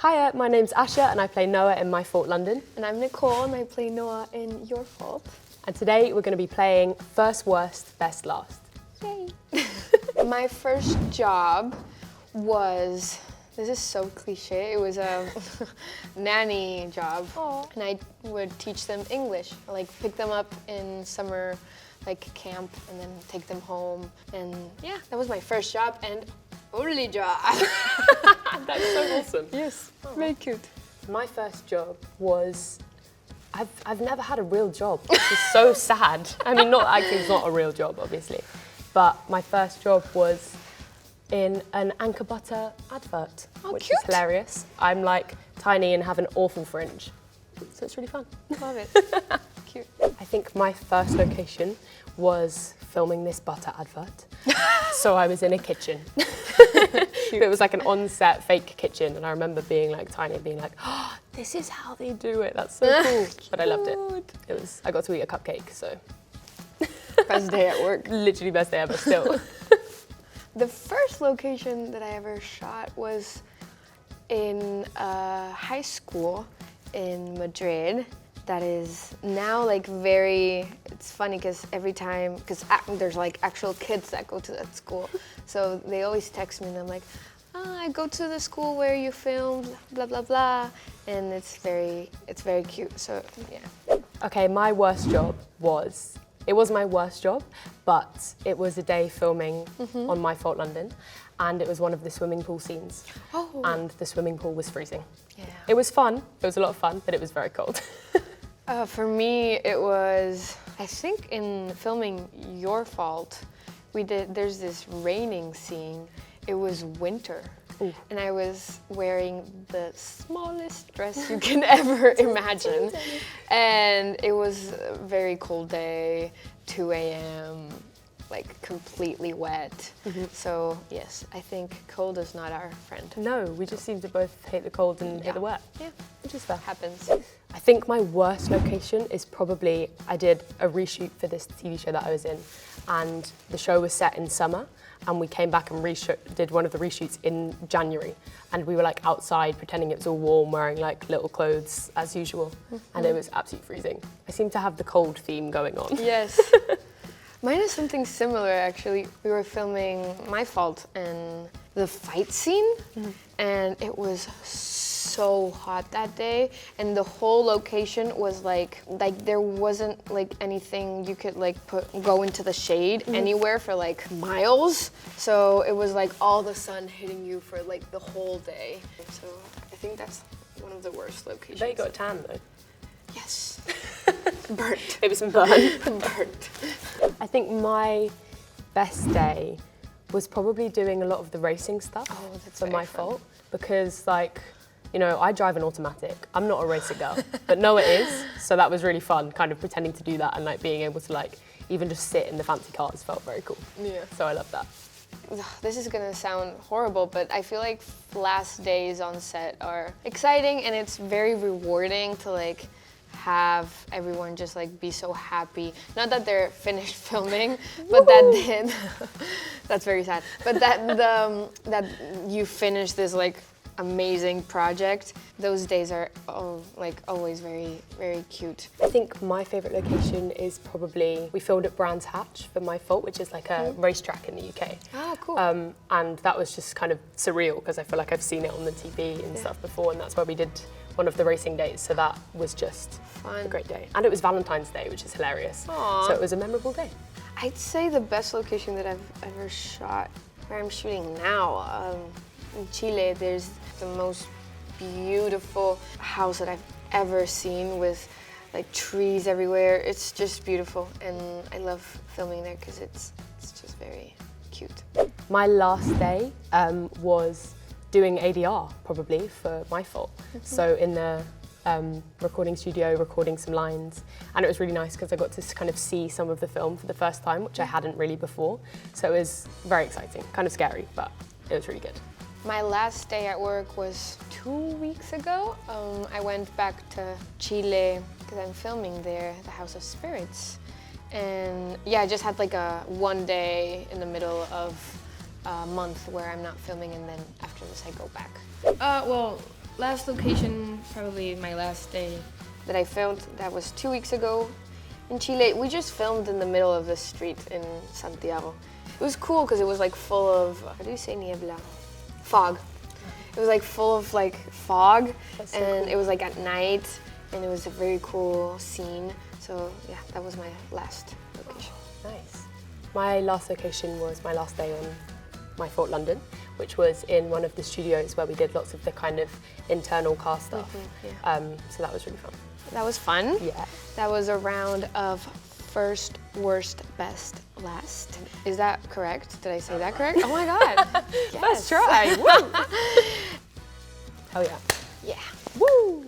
Hiya, my name's Asha and I play Noah in My Fault London. And I'm Nicole and I play Noah in Your Fault. And today we're going to be playing First Worst, Best Last. Yay! My first job was, this is so cliche, it was a nanny job. Aww. And I would teach them English, like pick them up in summer camp and then take them home. And yeah, that was my first job and only job. That's so awesome. Yes, very cute. My first job was, I've never had a real job, which is so sad. I mean, not acting's not a real job, obviously, but my first job was in an Anchor Butter advert, which cute. is hilarious. I'm like tiny and have an awful fringe, so it's really fun. Love it. Cute. I think my first location was filming this butter advert. So I was in a kitchen. It was like an on-set fake kitchen, and I remember being like tiny and being like, oh, this is how they do it. That's so cool. But I loved it. I got to eat a cupcake, so. Best day at work. Literally best day ever still. The first location that I ever shot was in a high school in Madrid. That is now it's funny because every time, because there's like actual kids that go to that school. So they always text me and I'm like, I go to the school where you filmed, blah, blah, blah. And it's very cute, so yeah. Okay, my worst job it was my worst job, but it was a day filming on My Fault London, and it was one of the swimming pool scenes. Oh. And the swimming pool was freezing. Yeah. It was fun, it was a lot of fun, but it was very cold. For me, it was, I think in filming Your Fault, there's this raining scene. It was winter. Ooh. And I was wearing the smallest dress you can ever imagine. And it was a very cold day, 2 a.m., like completely wet. So yes, I think cold is not our friend. No, we just seem to both hate the cold and hate the wet. Yeah, which is fair. Happens. I think my worst location is probably, I did a reshoot for this TV show that I was in, and the show was set in summer, and we came back and did one of the reshoots in January, and we were like outside pretending it was all warm, wearing like little clothes as usual, and it was absolutely freezing. I seem to have the cold theme going on. Yes. Mine is something similar, actually. We were filming My Fault and the fight scene, and it was so hot that day, and the whole location was like there wasn't like anything you could like go into the shade anywhere for like miles. So it was like all the sun hitting you for like the whole day. So I think that's one of the worst locations. I bet you got a tan though. Yes. Burnt. Maybe some burn. Burnt. I think my best day was probably doing a lot of the racing stuff for My Fault, because like, you know, I drive an automatic. I'm not a racer girl, but Noah is, so that was really fun, kind of pretending to do that and like being able to like even just sit in the fancy cars felt very cool. Yeah. So I love that. This is gonna sound horrible, but I feel like last days on set are exciting and it's very rewarding to like have everyone just like be so happy. Not that they're finished filming, but that that's very sad. But that you finish this like amazing project. Those days are always very, very cute. I think my favourite location is probably, we filmed at Brands Hatch for My Fault, which is like a racetrack in the UK. Ah, cool. And that was just kind of surreal because I feel like I've seen it on the TV and stuff before, and that's where we did one of the racing days, so that was just fun. A great day. And it was Valentine's Day, which is hilarious. Aww. So it was a memorable day. I'd say the best location that I've ever shot, where I'm shooting now, in Chile, there's the most beautiful house that I've ever seen with like trees everywhere. It's just beautiful, and I love filming there because it's just very cute. My last day was doing ADR probably for My Fault. So in the recording studio, recording some lines, and it was really nice because I got to kind of see some of the film for the first time, which I hadn't really before. So it was very exciting, kind of scary, but it was really good. My last day at work was 2 weeks ago. I went back to Chile because I'm filming there, the House of Spirits. And yeah, I just had like a one day in the middle of a month where I'm not filming, and then after this I go back. Well, last location, probably my last day that I filmed, that was 2 weeks ago in Chile. We just filmed in the middle of the street in Santiago. It was cool because it was like full of, how do you say niebla? Fog. It was like full of like fog, That's so and cool. it was like at night, and it was a very cool scene. So yeah, that was my last location. Nice. My last location was my last day on my Fort London, which was in one of the studios where we did lots of the kind of internal car stuff. So that was really fun. That was fun. Yeah. That was a round of first, worst, best, last. Is that correct? Did I say that correct? Oh my god. Let's try. Woo! Hell yeah. Yeah. Woo!